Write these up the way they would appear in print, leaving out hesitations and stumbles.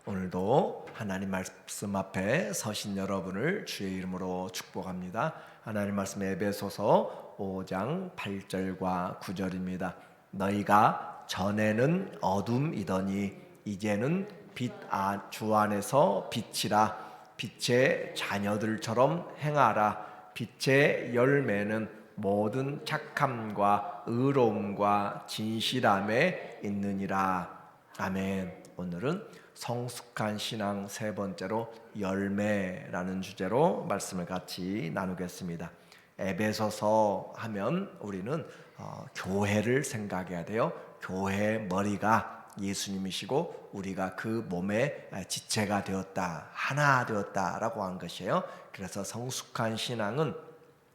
오늘도 하나님 말씀 앞에 서신 여러분을 주의 이름으로 축복합니다. 하나님 말씀 에베소서 5장 8절과 9절입니다. 너희가 전에는 어둠이더니 이제는 주 안에서 빛이라. 빛의 자녀들처럼 행하라. 빛의 열매는 모든 착함과 의로움과 진실함에 있느니라. 아멘. 오늘은 성숙한 신앙 세 번째로 열매라는 주제로 말씀을 같이 나누겠습니다. 에베소서 하면 우리는 교회를 생각해야 돼요. 교회의 머리가 예수님이시고 우리가 그 몸의 지체가 되었다, 하나 되었다라고 한 것이에요. 그래서 성숙한 신앙은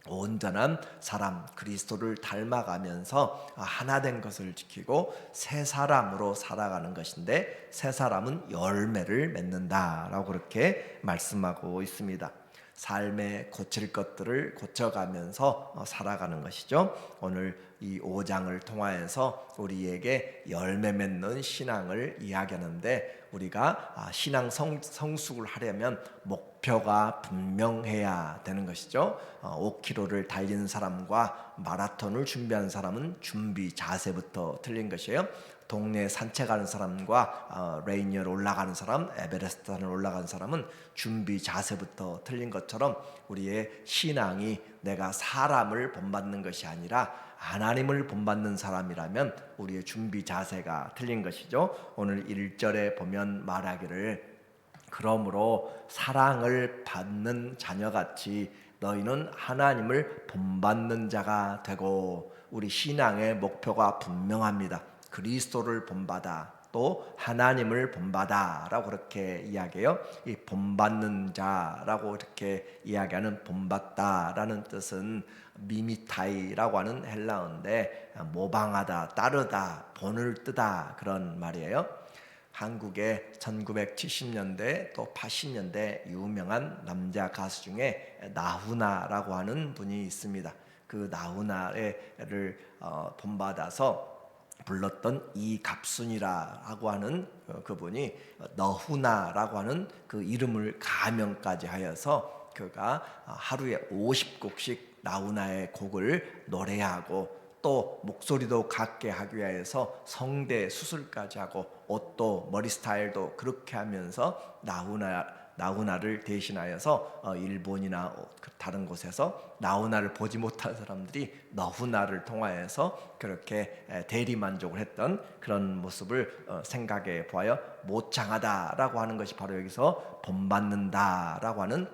온전한 사람 그리스도를 닮아가면서 하나 된 것을 지키고 새 사람으로 살아가는 것인데, 새 사람은 열매를 맺는다라고 그렇게 말씀하고 있습니다. 삶에 고칠 것들을 고쳐가면서 살아가는 것이죠. 오늘 이 5장을 통하여서 우리에게 열매 맺는 신앙을 이야기하는데, 우리가 신앙 성숙을 하려면 목표가 분명해야 되는 것이죠. 5km를 달리는 사람과 마라톤을 준비하는 사람은 준비 자세부터 틀린 것이에요. 동네 산책하는 사람과 레이니어를 올라가는 사람, 에베레스트산을 올라가는 사람은 준비 자세부터 틀린 것처럼 우리의 신앙이 내가 사람을 본받는 것이 아니라 하나님을 본받는 사람이라면 우리의 준비 자세가 틀린 것이죠. 오늘 1절에 보면 말하기를 그러므로 사랑을 받는 자녀같이 너희는 하나님을 본받는 자가 되고, 우리 신앙의 목표가 분명합니다. 그리스도를 본받아, 또 하나님을 본받아 라고 그렇게 이야기해요. 이 본받는 자라고 이렇게 이야기하는 본받다라는 뜻은 미미타이라고 하는 헬라어인데, 모방하다, 따르다, 본을 뜨다 그런 말이에요. 한국의 1970년대 또 80년대 유명한 남자 가수 중에 나훈아라고 하는 분이 있습니다. 그 나훈아를 본받아서 불렀던 이갑순이라고 하는 그분이 너훈아라고 하는 그 이름을 가명까지 하여서 그가 하루에 50곡씩 나훈아의 곡을 노래하고, 또 목소리도 갖게 하기 위해서 성대 수술까지 하고 옷도 머리 스타일도 그렇게 하면서 나훈아를 대신하여서 일본이나 다른 곳에서 나훈아를 보지 못한 사람들이 너훈아를 통하여서 그렇게 대리만족을 했던 그런 모습을 생각해 보아요. 모창하다라고 하는 것이 바로 여기서 본받는다라고 하는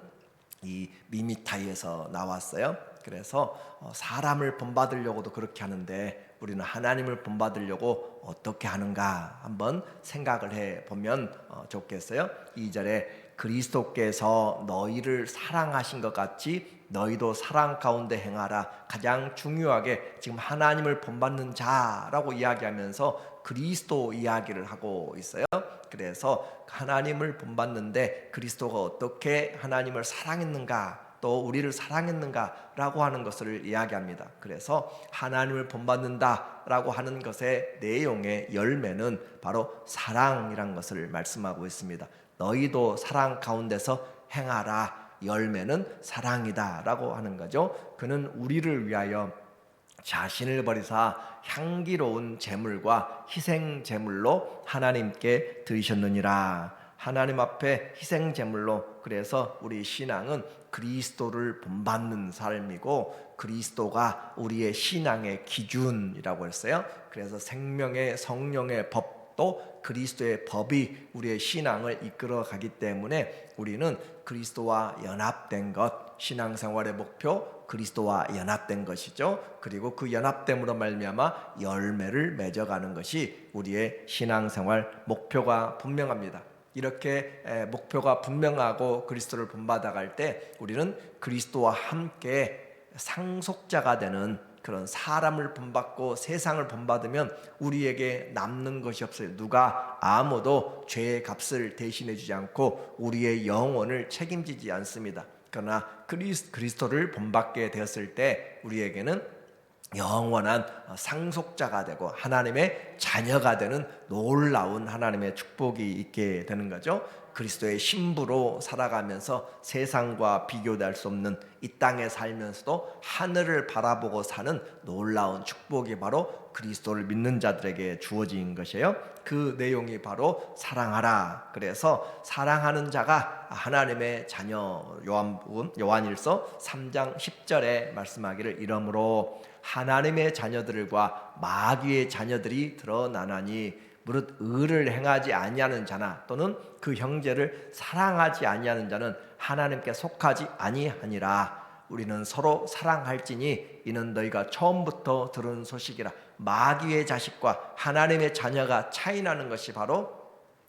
이 미미타이에서 나왔어요. 그래서 사람을 본받으려고도 그렇게 하는데, 우리는 하나님을 본받으려고 어떻게 하는가 한번 생각을 해보면 좋겠어요. 2절에 그리스도께서 너희를 사랑하신 것 같이 너희도 사랑 가운데 행하라. 가장 중요하게 지금 하나님을 본받는 자라고 이야기하면서 그리스도 이야기를 하고 있어요. 그래서 하나님을 본받는데 그리스도가 어떻게 하나님을 사랑했는가, 또 우리를 사랑했는가라고 하는 것을 이야기합니다. 그래서 하나님을 본받는다라고 하는 것의 내용의 열매는 바로 사랑이란 것을 말씀하고 있습니다. 너희도 사랑 가운데서 행하라. 열매는 사랑이다라고 하는 거죠. 그는 우리를 위하여 자신을 버리사 향기로운 제물과 희생 제물로 하나님께 드리셨느니라. 하나님 앞에 희생 제물로, 그래서 우리 신앙은 그리스도를 본받는 삶이고 그리스도가 우리의 신앙의 기준이라고 했어요. 그래서 생명의 성령의 법도 그리스도의 법이 우리의 신앙을 이끌어 가기 때문에 우리는 그리스도와 연합된 것, 신앙생활의 목표 그리스도와 연합된 것이죠. 그리고 그 연합됨으로 말미암아 열매를 맺어가는 것이 우리의 신앙생활 목표가 분명합니다. 이렇게 목표가 분명하고 그리스도를 본받아갈 때 우리는 그리스도와 함께 상속자가 되는 그런 사람을 본받고 세상을 본받으면 우리에게 남는 것이 없어요. 누가 아무도 죄의 값을 대신해 주지 않고 우리의 영혼을 책임지지 않습니다. 그러나 그리스도를 본받게 되었을 때 우리에게는 영원한 상속자가 되고 하나님의 자녀가 되는 놀라운 하나님의 축복이 있게 되는 거죠. 그리스도의 신부로 살아가면서 세상과 비교될 수 없는 이 땅에 살면서도 하늘을 바라보고 사는 놀라운 축복이 바로 그리스도를 믿는 자들에게 주어진 것이에요. 그 내용이 바로 사랑하라. 그래서 사랑하는 자가 하나님의 자녀. 요한일서 3장 10절에 말씀하기를 이러므로 하나님의 자녀들과 마귀의 자녀들이 드러나나니 무릇 의를 행하지 아니하는 자나 또는 그 형제를 사랑하지 아니하는 자는 하나님께 속하지 아니하니라. 우리는 서로 사랑할지니 이는 너희가 처음부터 들은 소식이라. 마귀의 자식과 하나님의 자녀가 차이나는 것이 바로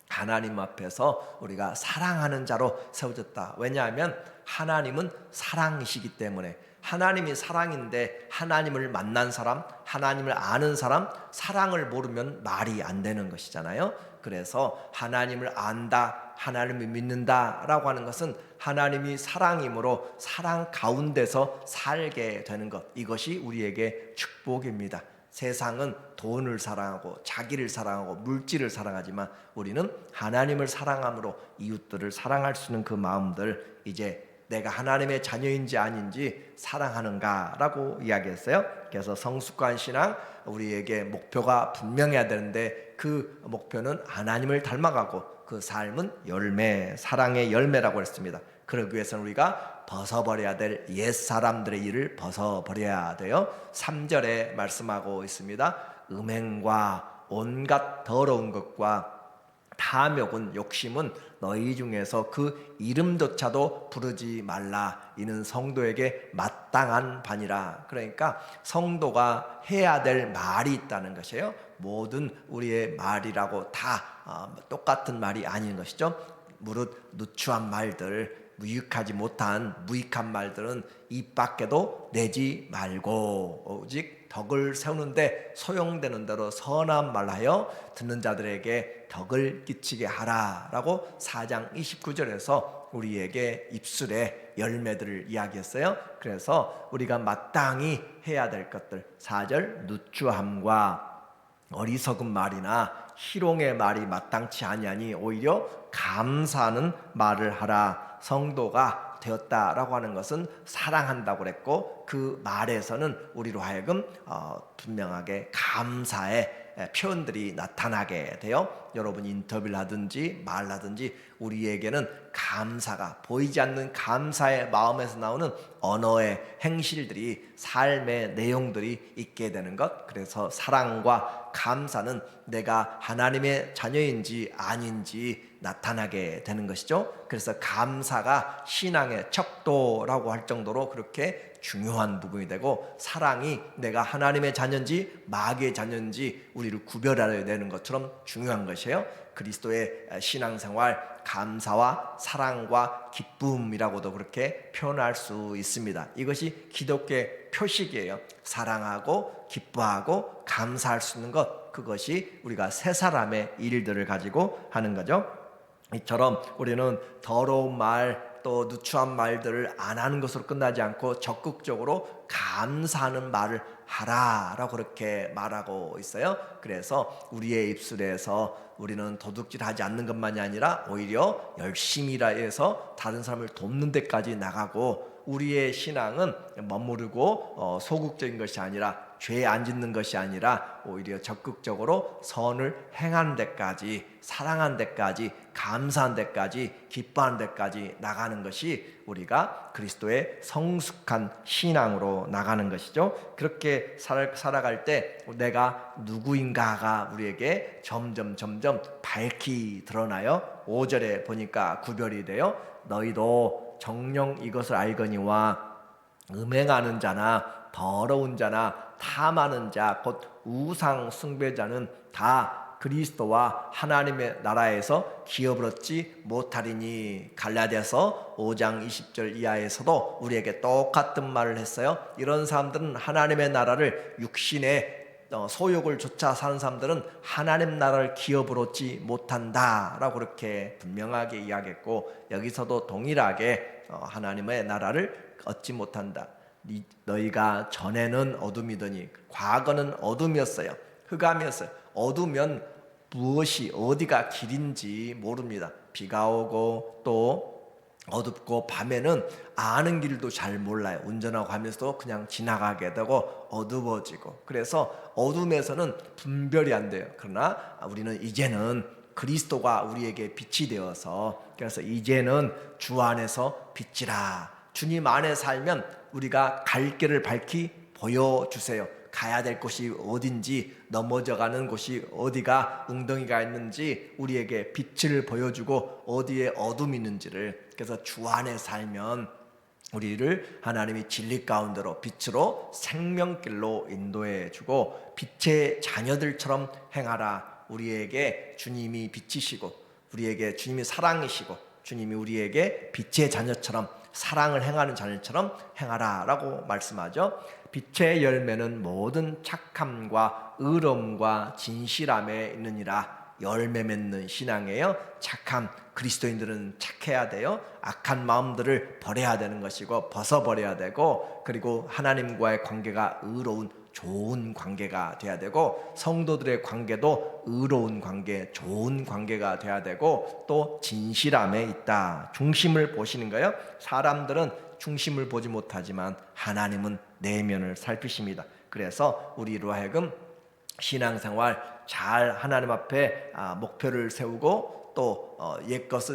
하나님 앞에서 우리가 사랑하는 자로 세워졌다. 왜냐하면 하나님은 사랑이시기 때문에. 하나님이 사랑인데 하나님을 만난 사람, 하나님을 아는 사람, 사랑을 모르면 말이 안 되는 것이잖아요. 그래서 하나님을 안다, 하나님을 믿는다 라고 하는 것은 하나님이 사랑이므로 사랑 가운데서 살게 되는 것, 이것이 우리에게 축복입니다. 세상은 돈을 사랑하고 자기를 사랑하고 물질을 사랑하지만 우리는 하나님을 사랑함으로 이웃들을 사랑할 수 있는 그 마음들, 이제 내가 하나님의 자녀인지 아닌지 사랑하는가라고 이야기했어요. 그래서 성숙한 신앙, 우리에게 목표가 분명해야 되는데 그 목표는 하나님을 닮아가고 그 삶은 열매, 사랑의 열매라고 했습니다. 그러기 위해서는 우리가 벗어버려야 될 옛사람들의 일을 벗어버려야 돼요. 3절에 말씀하고 있습니다. 음행과 온갖 더러운 것과 탐욕은, 욕심은 너희 중에서 그 이름조차도 부르지 말라. 이는 성도에게 마땅한 바니라. 그러니까 성도가 해야 될 말이 있다는 것이에요. 모든 우리의 말이라고 다 똑같은 말이 아닌 것이죠. 무릇 누추한 말들, 무익하지 못한 무익한 말들은 입 밖에도 내지 말고 오직 덕을 세우는데 소용되는 대로 선한 말하여 듣는 자들에게 덕을 끼치게 하라라고 4장 29절에서 우리에게 입술의 열매들을 이야기했어요. 그래서 우리가 마땅히 해야 될 것들, 4절 누추함과 어리석은 말이나 희롱의 말이 마땅치 아니하니 오히려 감사하는 말을 하라. 성도가 되었다라고 하는 것은 사랑한다고 그랬고 그 말에서는 우리로 하여금 분명하게 감사의 표현들이 나타나게 돼요. 여러분 인터뷰를 하든지 말하든지 우리에게는 감사가, 보이지 않는 감사의 마음에서 나오는 언어의 행실들이, 삶의 내용들이 있게 되는 것. 그래서 사랑과 감사는 내가 하나님의 자녀인지 아닌지 나타나게 되는 것이죠. 그래서 감사가 신앙의 척도라고 할 정도로 그렇게 중요한 부분이 되고, 사랑이 내가 하나님의 자녀인지 마귀의 자녀인지 우리를 구별해야 되는 것처럼 중요한 것이에요. 그리스도의 신앙생활, 감사와 사랑과 기쁨이라고도 그렇게 표현할 수 있습니다. 이것이 기독교의 표식이에요. 사랑하고 기뻐하고 감사할 수 있는 것, 그것이 우리가 새 사람의 일들을 가지고 하는 거죠. 이처럼 우리는 더러운 말, 또 누추한 말들을 안 하는 것으로 끝나지 않고 적극적으로 감사하는 말을 하라라고 그렇게 말하고 있어요. 그래서 우리의 입술에서 우리는 도둑질하지 않는 것만이 아니라 오히려 열심히 일해서 다른 사람을 돕는 데까지 나가고, 우리의 신앙은 머무르고 소극적인 것이 아니라, 죄 안 짓는 것이 아니라 오히려 적극적으로 선을 행하는 데까지, 사랑하는 데까지, 감사한 데까지, 기뻐하는 데까지 나가는 것이 우리가 그리스도의 성숙한 신앙으로 나가는 것이죠. 그렇게 살아갈 때 내가 누구인가가 우리에게 점점 밝히 드러나요. 5절에 보니까 구별이 돼요. 너희도 정녕 이것을 알거니와 음행하는 자나 더러운 자나 탐하는 자 곧 우상 숭배자는 다 그리스도와 하나님의 나라에서 기업을 얻지 못하리니. 갈라디아서 5장 20절 이하에서도 우리에게 똑같은 말을 했어요. 이런 사람들은 하나님의 나라를, 육신의 소욕을 쫓아 사는 사람들은 하나님 나라를 기업을 얻지 못한다라고 그렇게 분명하게 이야기했고, 여기서도 동일하게 하나님의 나라를 얻지 못한다. 너희가 전에는 어둠이더니 과거는 어둠이었어요. 흑암이었어요. 어두면 무엇이 어디가 길인지 모릅니다. 비가 오고 또 어둡고 밤에는 아는 길도 잘 몰라요. 운전하고 하면서도 그냥 지나가게 되고 어두워지고, 그래서 어둠에서는 분별이 안 돼요. 그러나 우리는 이제는 그리스도가 우리에게 빛이 되어서, 그래서 이제는 주 안에서 빛이라. 주님 안에 살면 우리가 갈 길을 밝히 보여주세요. 가야 될 곳이 어딘지, 넘어져가는 곳이 어디가 웅덩이가 있는지 우리에게 빛을 보여주고 어디에 어둠이 있는지를. 그래서 주 안에 살면 우리를 하나님이 진리 가운데로 빛으로 생명길로 인도해 주고, 빛의 자녀들처럼 행하라. 우리에게 주님이 빛이시고 우리에게 주님이 사랑이시고 주님이 우리에게 빛의 자녀처럼 사랑을 행하는 자녀처럼 행하라 라고 말씀하죠. 빛의 열매는 모든 착함과 의로움과 진실함에 있느니라. 열매 맺는 신앙이에요. 착함, 그리스도인들은 착해야 돼요. 악한 마음들을 버려야 되는 것이고 벗어버려야 되고, 그리고 하나님과의 관계가 의로운 좋은 관계가 돼야 되고, 성도들의 관계도 의로운 관계, 좋은 관계가 돼야 되고, 또 진실함에 있다. 중심을 보시는 거예요. 사람들은 중심을 보지 못하지만 하나님은 내면을 살피십니다. 그래서 우리로 하여금 신앙생활 잘 하나님 앞에 목표를 세우고 또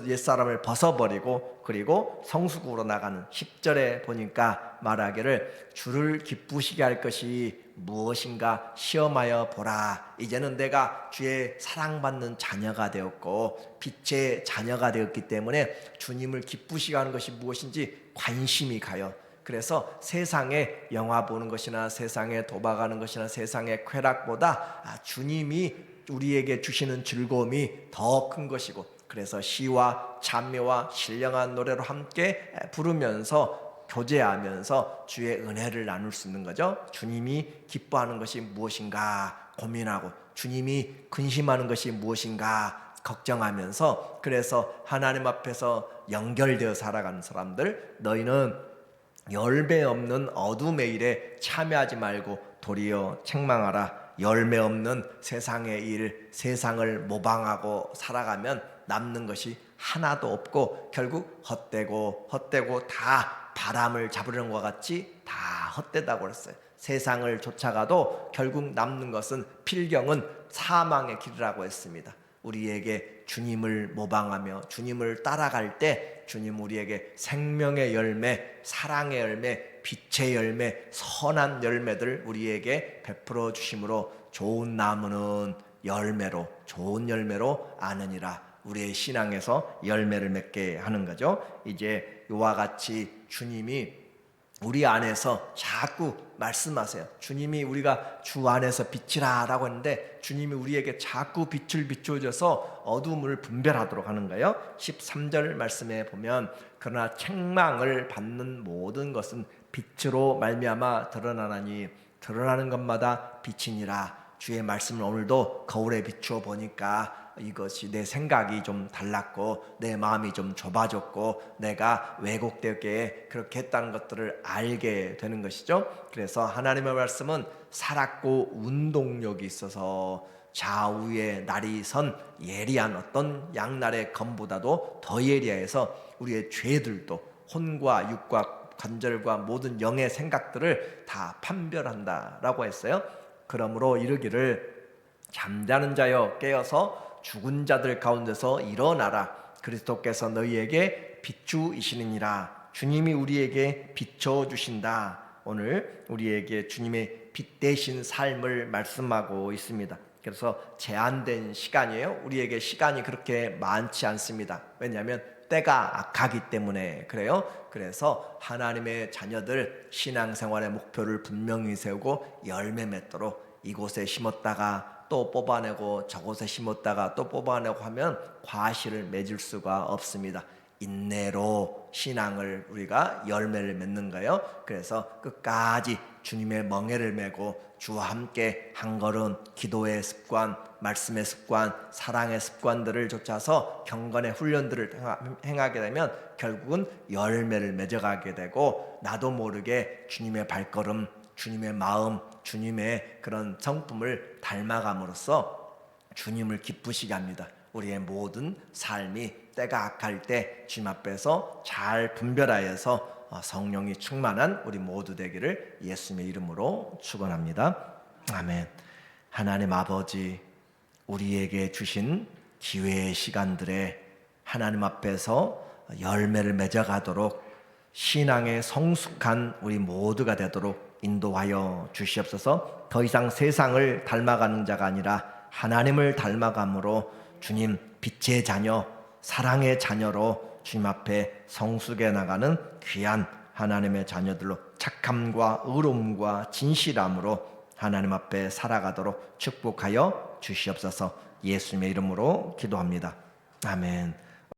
옛사람을 벗어버리고, 그리고 성숙으로 나가는 10절에 보니까 말하기를 주를 기쁘시게 할 것이 무엇인가 시험하여 보라. 이제는 내가 주의 사랑받는 자녀가 되었고 빛의 자녀가 되었기 때문에 주님을 기쁘시게 하는 것이 무엇인지 관심이 가요. 그래서 세상에 영화 보는 것이나 세상에 도박하는 것이나 세상의 쾌락보다 주님이 우리에게 주시는 즐거움이 더 큰 것이고, 그래서 시와 찬미와 신령한 노래로 함께 부르면서 교제하면서 주의 은혜를 나눌 수 있는 거죠. 주님이 기뻐하는 것이 무엇인가 고민하고, 주님이 근심하는 것이 무엇인가 걱정하면서, 그래서 하나님 앞에서 연결되어 살아가는 사람들, 너희는 열매 없는 어둠의 일에 참여하지 말고 도리어 책망하라. 열매 없는 세상의 일, 세상을 모방하고 살아가면 남는 것이 하나도 없고 결국 헛되고 다 바람을 잡으려는 것 같이 다 헛되다고 그랬어요. 세상을 쫓아가도 결국 남는 것은 필경은 사망의 길이라고 했습니다. 우리에게 주님을 모방하며 주님을 따라갈 때 주님 우리에게 생명의 열매, 사랑의 열매, 빛의 열매, 선한 열매들 우리에게 베풀어 주심으로 좋은 나무는 열매로, 좋은 열매로 아느니라. 우리의 신앙에서 열매를 맺게 하는 거죠. 이제 이와 같이 주님이 우리 안에서 자꾸 말씀하세요. 주님이 우리가 주 안에서 빛이라 라고 했는데 주님이 우리에게 자꾸 빛을 비춰줘서 어둠을 분별하도록 하는 거예요. 13절 말씀에 보면 그러나 책망을 받는 모든 것은 빛으로 말미암아 드러나나니 드러나는 것마다 빛이니라. 주의 말씀을 오늘도 거울에 비추어 보니까 이것이 내 생각이 좀 달랐고 내 마음이 좀 좁아졌고 내가 왜곡되게 그렇게 했다는 것들을 알게 되는 것이죠. 그래서 하나님의 말씀은 살았고 운동력이 있어서 좌우에 날이 선 예리한 어떤 양날의 검보다도 더 예리해서 우리의 죄들도 혼과 육과 관절과 모든 영의 생각들을 다 판별한다라고 했어요. 그러므로 이르기를 잠자는 자여 깨어서 죽은 자들 가운데서 일어나라. 그리스도께서 너희에게 비추이시느니라. 주님이 우리에게 비춰주신다. 오늘 우리에게 주님의 빛 대신 삶을 말씀하고 있습니다. 그래서 제한된 시간이에요. 우리에게 시간이 그렇게 많지 않습니다. 왜냐하면 때가 악하기 때문에 그래요. 그래서 하나님의 자녀들 신앙생활의 목표를 분명히 세우고 열매 맺도록 이곳에 심었다가 또 뽑아내고 저곳에 심었다가 또 뽑아내고 하면 과실을 맺을 수가 없습니다. 인내로 신앙을 우리가 열매를 맺는 거예요. 그래서 끝까지 주님의 멍에를 메고 주와 함께 한 걸음 기도의 습관, 말씀의 습관, 사랑의 습관들을 좇아서 경건의 훈련들을 행하게 되면 결국은 열매를 맺어가게 되고 나도 모르게 주님의 발걸음, 주님의 마음, 주님의 그런 성품을 닮아감으로써 주님을 기쁘시게 합니다. 우리의 모든 삶이 때가 악할 때 주님 앞에서 잘 분별하여서 성령이 충만한 우리 모두 되기를 예수님의 이름으로 축원합니다. 아멘. 하나님 아버지, 우리에게 주신 기회의 시간들에 하나님 앞에서 열매를 맺어가도록 신앙의 성숙한 우리 모두가 되도록 인도하여 주시옵소서. 더 이상 세상을 닮아가는 자가 아니라 하나님을 닮아감으로 주님 빛의 자녀, 사랑의 자녀로 주님 앞에 성숙해 나가는 귀한 하나님의 자녀들로 착함과 의로움과 진실함으로 하나님 앞에 살아가도록 축복하여 주시옵소서. 예수님의 이름으로 기도합니다. 아멘.